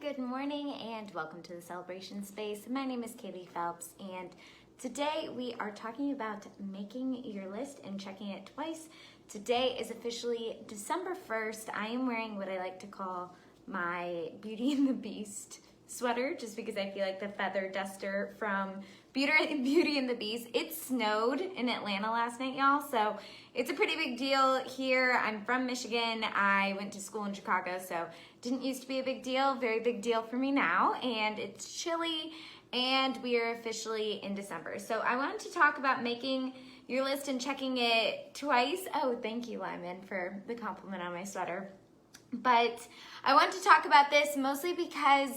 good morning, and welcome to the Celebration Space. My name is Kaylee Phelps, and today we are talking about making your list and checking it twice. Today is officially December 1st. I am wearing what I like to call my Beauty and the Beast sweater, just because I feel like the feather duster from Beauty and the Beast. It snowed in Atlanta last night, y'all, so it's a pretty big deal here. I'm from Michigan. I went to school in Chicago, so didn't used to be a big deal. Very big deal for me now, and it's chilly, and we are officially in December. So I wanted to talk about making your list and checking it twice. Oh, thank you, Lyman, for the compliment on my sweater. But I want to talk about this mostly because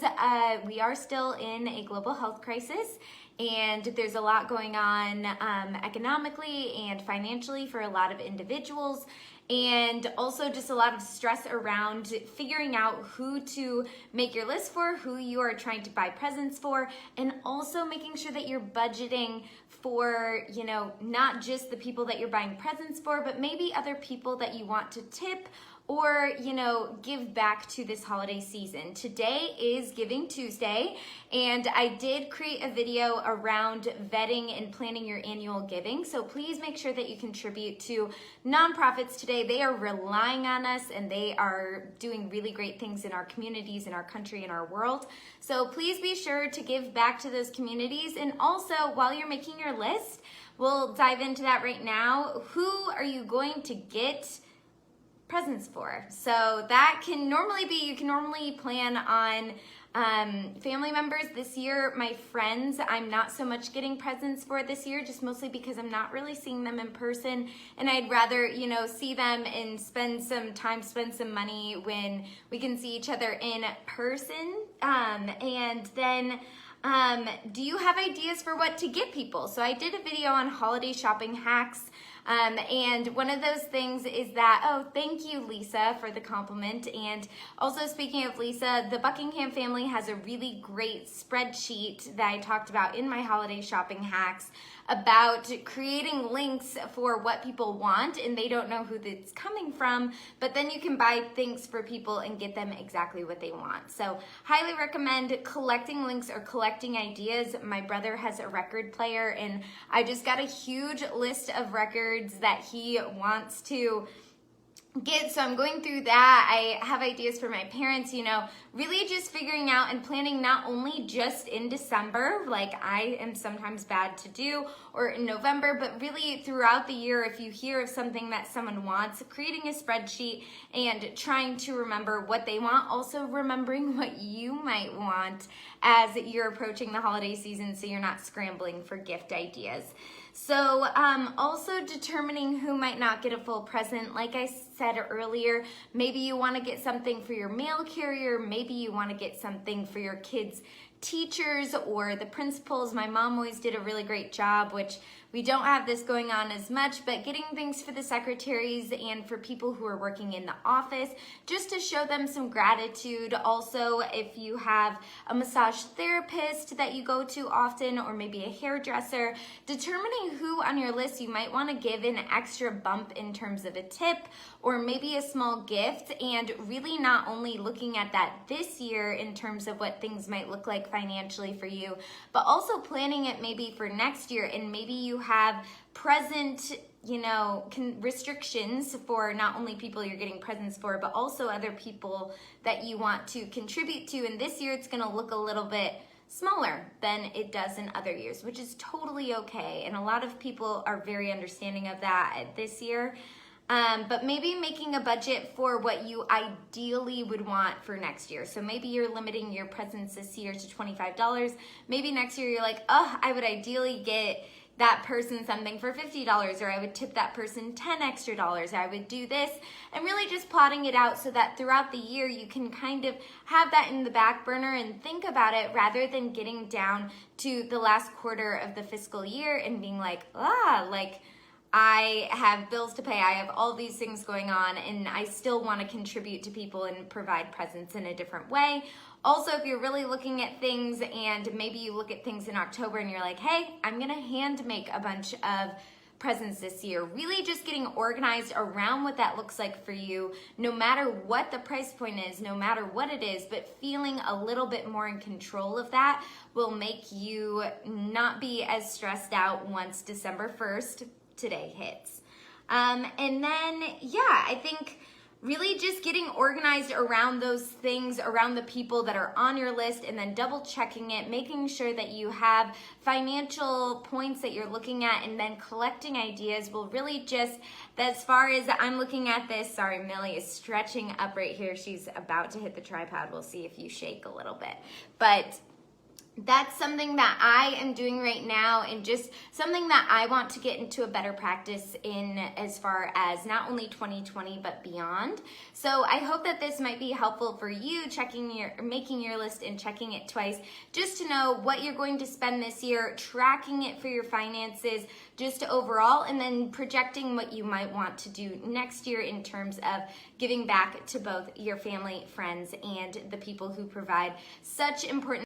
we are still in a global health crisis, and there's a lot going on economically and financially for a lot of individuals, and also just a lot of stress around figuring out who to make your list for, who you are trying to buy presents for, and also making sure that you're budgeting for, not just the people that you're buying presents for, but maybe other people that you want to tip or, give back to this holiday season. Today is Giving Tuesday, and I did create a video around vetting and planning your annual giving. So please make sure that you contribute to nonprofits today. They are relying on us, and they are doing really great things in our communities, in our country, in our world. So please be sure to give back to those communities. And also, while you're making your list, we'll dive into that right now. Who are you going to get presents for? So that can normally be, you can normally plan on family members. This year, my friends, I'm not so much getting presents for this year, just mostly because I'm not really seeing them in person, and I'd rather, see them and spend some time, spend some money when we can see each other in person. And then do you have ideas for what to get people? So I did a video on holiday shopping hacks. And one of those things is that, oh, thank you, Lisa, for the compliment. And also, speaking of Lisa, the Buckingham family has a really great spreadsheet that I talked about in my holiday shopping hacks about creating links for what people want, and they don't know who it's coming from, but then you can buy things for people and get them exactly what they want. So highly recommend collecting links or collecting ideas. My brother has a record player, and I just got a huge list of records that he wants to get, so I'm going through that. I have ideas for my parents, really just figuring out and planning not only just in December, like I am sometimes bad to do, or in November, but really throughout the year. If you hear of something that someone wants, creating a spreadsheet and trying to remember what they want, also remembering what you might want as you're approaching the holiday season, so you're not scrambling for gift ideas. So also determining who might not get a full present. Like I said earlier, maybe you want to get something for your mail carrier, maybe you want to get something for your kids' teachers or the principals. My mom always did a really great job, which we don't have this going on as much, but getting things for the secretaries and for people who are working in the office, just to show them some gratitude. Also, if you have a massage therapist that you go to often, or maybe a hairdresser, determining who on your list you might want to give an extra bump in terms of a tip or maybe a small gift, and really not only looking at that this year in terms of what things might look like financially for you, but also planning it maybe for next year. And maybe you have present restrictions for not only people you're getting presents for, but also other people that you want to contribute to. And this year it's going to look a little bit smaller than it does in other years, which is totally okay. And a lot of people are very understanding of that this year. But maybe making a budget for what you ideally would want for next year. So maybe you're limiting your presents this year to $25. Maybe next year you're like, oh, I would ideally get that person something for $50, or I would tip that person $10 extra, I would do this, and really just plotting it out so that throughout the year you can kind of have that in the back burner and think about it, rather than getting down to the last quarter of the fiscal year and being like, I have bills to pay, I have all these things going on, and I still want to contribute to people and provide presents in a different way. Also, if you're really looking at things, and maybe you look at things in October and you're like, hey, I'm going to hand make a bunch of presents this year. Really just getting organized around what that looks like for you, no matter what the price point is, no matter what it is, but feeling a little bit more in control of that will make you not be as stressed out once December 1st today hits. And then, yeah, I think really just getting organized around those things, around the people that are on your list, and then double checking it, making sure that you have financial points that you're looking at, and then collecting ideas will really just, as far as I'm looking at this, sorry, Millie is stretching up right here. She's about to hit the tripod. We'll see if you shake a little bit. But that's something that I am doing right now, and just something that I want to get into a better practice in as far as not only 2020 but beyond. So I hope that this might be helpful for you, making your list and checking it twice, just to know what you're going to spend this year, tracking it for your finances just overall, and then projecting what you might want to do next year in terms of giving back to both your family, friends, and the people who provide such important